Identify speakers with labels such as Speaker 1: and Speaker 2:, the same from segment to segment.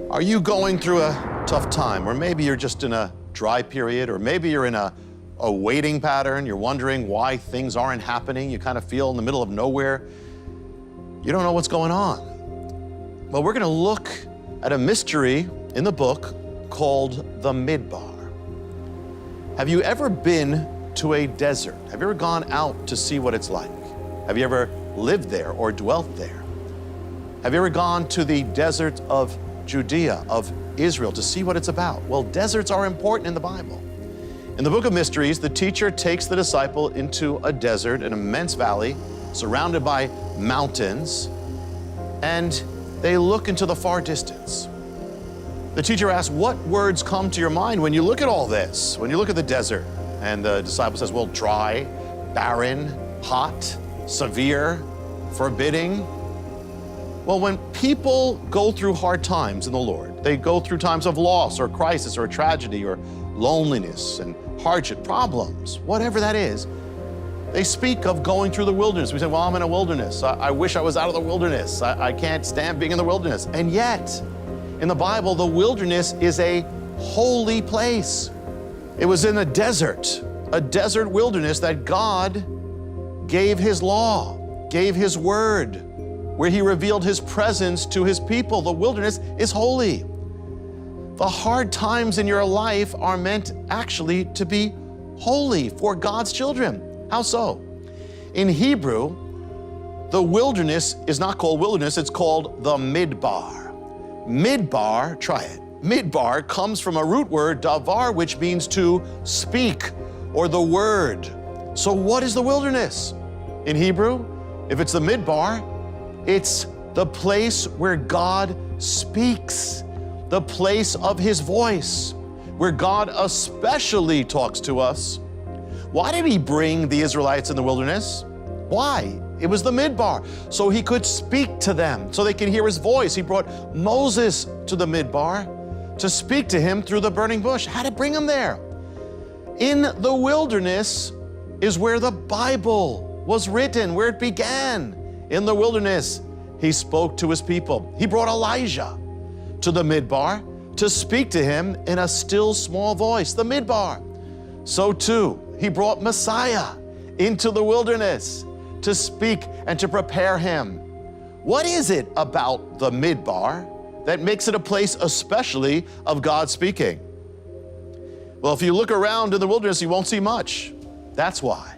Speaker 1: Are you going through a tough time? Or maybe you're just in a dry period, or maybe you're in a waiting pattern. You're wondering why things aren't happening. You kind of feel in the middle of nowhere. You don't know what's going on. Well, we're going to look at a mystery in the book called the Midbar. Have you ever been to a desert? Have you ever gone out to see what it's like? Have you ever lived there or dwelt there? Have you ever gone to the desert of Judea, of Israel, to see what it's about? Well, deserts are important in the Bible. In the book of mysteries, the teacher takes the disciple into a desert, an immense valley, surrounded by mountains, and they look into the far distance. The teacher asks, what words come to your mind when you look at all this, when you look at the desert? And the disciple says, well, dry, barren, hot, severe, forbidding. Well, when people go through hard times in the Lord, they go through times of loss or crisis or tragedy or loneliness and hardship, problems, whatever that is, they speak of going through the wilderness. We say, well, I'm in a wilderness. I wish I was out of the wilderness. I can't stand being in the wilderness. And yet, in the Bible, the wilderness is a holy place. It was in a desert wilderness, that God gave His law, gave His word, where He revealed His presence to His people. The wilderness is holy. The hard times in your life are meant actually to be holy for God's children. How so? In Hebrew, the wilderness is not called wilderness, it's called the Midbar. Midbar, try it. Midbar comes from a root word, davar, which means to speak, or the word. So what is the wilderness? In Hebrew, if it's the Midbar, it's the place where God speaks, the place of His voice, where God especially talks to us. Why did He bring the Israelites in the wilderness? Why? It was the Midbar, so He could speak to them, so they could hear His voice. He brought Moses to the Midbar to speak to him through the burning bush. How to bring him there? In the wilderness is where the Bible was written, where it began. In the wilderness, He spoke to His people. He brought Elijah to the Midbar to speak to him in a still small voice, the Midbar. So too, He brought Messiah into the wilderness to speak and to prepare Him. What is it about the Midbar that makes it a place especially of God speaking? Well, if you look around in the wilderness, you won't see much. That's why.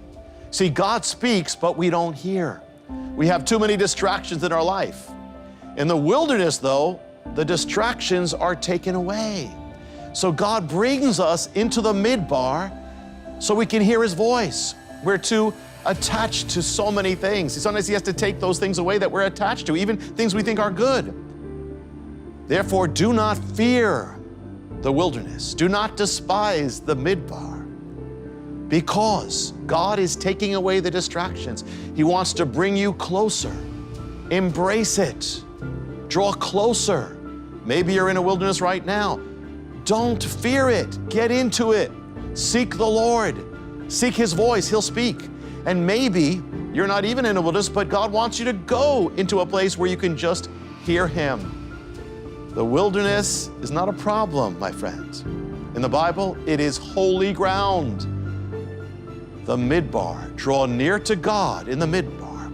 Speaker 1: See, God speaks, but we don't hear. We have too many distractions in our life. In the wilderness, though, the distractions are taken away. So God brings us into the Midbar so we can hear His voice. We're too attached to so many things. Sometimes He has to take those things away that we're attached to, even things we think are good. Therefore, do not fear the wilderness. Do not despise the Midbar, because God is taking away the distractions. He wants to bring you closer. Embrace it. Draw closer. Maybe you're in a wilderness right now. Don't fear it. Get into it. Seek the Lord. Seek His voice. He'll speak. And maybe you're not even in a wilderness, but God wants you to go into a place where you can just hear Him. The wilderness is not a problem, my friends. In the Bible, it is holy ground. The Midbar, draw near to God in the Midbar,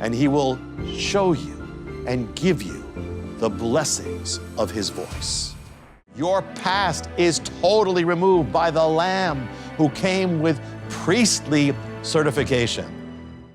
Speaker 1: and He will show you and give you the blessings of His voice. Your past is totally removed by the Lamb who came with priestly certification.